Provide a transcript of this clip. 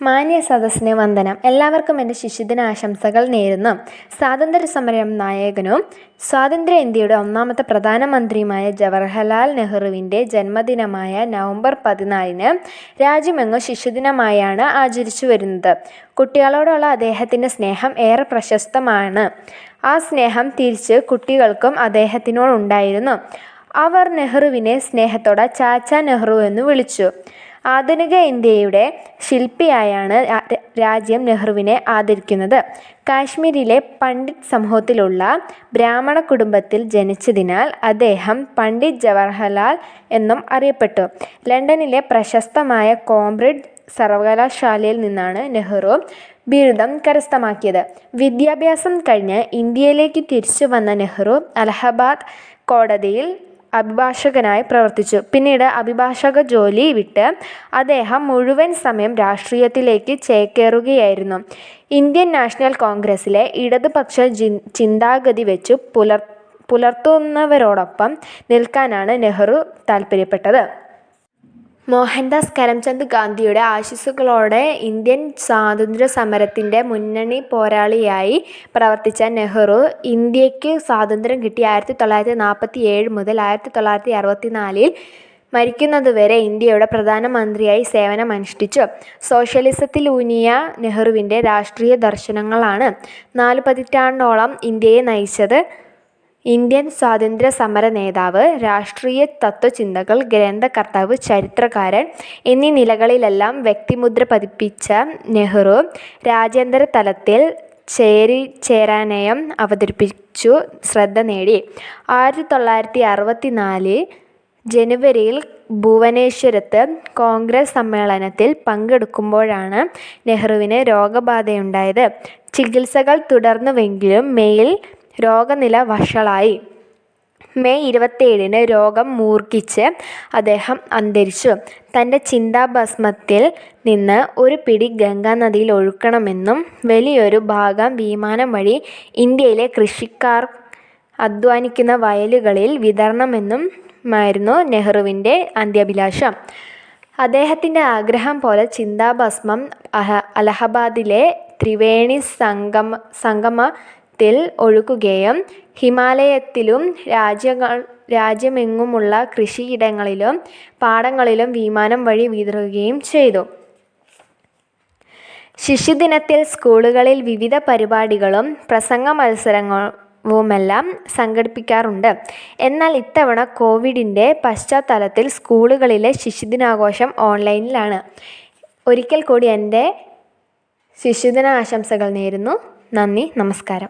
മാന്യ സദസ്സിന് വന്ദനം. എല്ലാവർക്കും എൻ്റെ ശിശുദിന ആശംസകൾ നേരുന്നു. സ്വാതന്ത്ര്യ സമര നായകനും സ്വാതന്ത്ര്യ ഇന്ത്യയുടെ ഒന്നാമത്തെ പ്രധാനമന്ത്രിയുമായ ജവഹർലാൽ നെഹ്റുവിൻ്റെ ജന്മദിനമായ നവംബർ 14 രാജ്യമെങ്ങും ശിശുദിനമായാണ് ആചരിച്ചു വരുന്നത്. കുട്ടികളോടുള്ള അദ്ദേഹത്തിൻ്റെ സ്നേഹം ഏറെ പ്രശസ്തമാണ്. ആ സ്നേഹം തിരിച്ച് കുട്ടികൾക്കും അദ്ദേഹത്തിനോടുണ്ടായിരുന്നു. അവർ നെഹ്റുവിനെ സ്നേഹത്തോടെ ചാച്ചാ നെഹ്റു എന്ന് വിളിച്ചു. ആധുനിക ഇന്ത്യയുടെ ശില്പിയായാണ് രാജ്യം നെഹ്റുവിനെ ആദരിക്കുന്നത്. കാശ്മീരിലെ പണ്ഡിറ്റ് സമൂഹത്തിലുള്ള ബ്രാഹ്മണ കുടുംബത്തിൽ ജനിച്ചതിനാൽ അദ്ദേഹം പണ്ഡിറ്റ് ജവഹർലാൽ എന്നും അറിയപ്പെട്ടു. ലണ്ടനിലെ പ്രശസ്തമായ കേംബ്രിഡ്ജ് സർവകലാശാലയിൽ നിന്നാണ് നെഹ്റു ബിരുദം കരസ്ഥമാക്കിയത്. വിദ്യാഭ്യാസം കഴിഞ്ഞ് ഇന്ത്യയിലേക്ക് തിരിച്ചു വന്ന നെഹ്റു അലഹബാദ് കോടതിയിൽ അഭിഭാഷകനായി പ്രവർത്തിച്ചു. പിന്നീട് അഭിഭാഷക ജോലി വിട്ട് അദ്ദേഹം മുഴുവൻ സമയം രാഷ്ട്രീയത്തിലേക്ക് ചേക്കേറുകയായിരുന്നു. ഇന്ത്യൻ നാഷണൽ കോൺഗ്രസിലെ ഇടതുപക്ഷ ചിന്താഗതി വെച്ചു പുലർത്തുന്നവരോടൊപ്പം നിൽക്കാനാണ് നെഹ്റു താൽപ്പര്യപ്പെട്ടത്. മോഹൻദാസ് കരംചന്ദ് ഗാന്ധിയുടെ ആശീസ്സുകളോടെ ഇന്ത്യൻ സ്വാതന്ത്ര്യ സമരത്തിൻ്റെ മുന്നണി പോരാളിയായി പ്രവർത്തിച്ച നെഹ്റു ഇന്ത്യക്ക് സ്വാതന്ത്ര്യം കിട്ടി 1947 മുതൽ 1964 മരിക്കുന്നതുവരെ ഇന്ത്യയുടെ പ്രധാനമന്ത്രിയായി സേവനമനുഷ്ഠിച്ചു. സോഷ്യലിസത്തിലൂന്നിയ നെഹ്റുവിൻ്റെ രാഷ്ട്രീയ ദർശനങ്ങളാണ് 4 പതിറ്റാണ്ടോളം ഇന്ത്യയെ നയിച്ചത്. ഇന്ത്യൻ സ്വാതന്ത്ര്യ സമര നേതാവ്, രാഷ്ട്രീയ തത്വചിന്തകൾ, ഗ്രന്ഥകർത്താവ്, ചരിത്രകാരൻ എന്നീ നിലകളിലെല്ലാം വ്യക്തിമുദ്ര പതിപ്പിച്ച നെഹ്റു രാജ്യാന്തര തലത്തിൽ ചേരാനയം അവതരിപ്പിച്ചു ശ്രദ്ധ നേടി. 1964 ജനുവരിയിൽ ഭുവനേശ്വരത്ത് കോൺഗ്രസ് സമ്മേളനത്തിൽ പങ്കെടുക്കുമ്പോഴാണ് നെഹ്റുവിന് രോഗബാധയുണ്ടായത്. ചികിത്സകൾ തുടർന്നുവെങ്കിലും മെയ്യിൽ രോഗനില വഷളായി. മെയ് 27 രോഗം മൂർച്ഛിച്ച് അദ്ദേഹം അന്തരിച്ചു. തൻ്റെ ചിതാഭസ്മത്തിൽ നിന്ന് ഒരു പിടി ഗംഗാനദിയിൽ ഒഴുക്കണമെന്നും വലിയൊരു ഭാഗം വിമാനം വഴി ഇന്ത്യയിലെ കൃഷിക്കാർ അധ്വാനിക്കുന്ന വയലുകളിൽ വിതരണമെന്നുമായിരുന്നു നെഹ്റുവിൻ്റെ അന്ത്യാഭിലാഷം. അദ്ദേഹത്തിൻ്റെ ആഗ്രഹം പോലെ ചിതാഭസ്മം അലഹബാദിലെ ത്രിവേണി സംഗമത്തിൽ ഒഴുക്കുകയും ഹിമാലയത്തിലും രാജ്യമെങ്ങുമുള്ള കൃഷിയിടങ്ങളിലും പാടങ്ങളിലും വിമാനം വഴി വിതറുകയും ചെയ്തു. ശിശുദിനത്തിൽ സ്കൂളുകളിൽ വിവിധ പരിപാടികളും പ്രസംഗ മത്സരവുമെല്ലാം സംഘടിപ്പിക്കാറുണ്ട്. എന്നാൽ ഇത്തവണ കോവിഡിൻ്റെ പശ്ചാത്തലത്തിൽ സ്കൂളുകളിലെ ശിശുദിനാഘോഷം ഓൺലൈനിലാണ്. ഒരിക്കൽ കൂടി എൻ്റെ ശിശുദിന ആശംസകൾ നേരുന്നു. നന്ദി, നമസ്കാരം.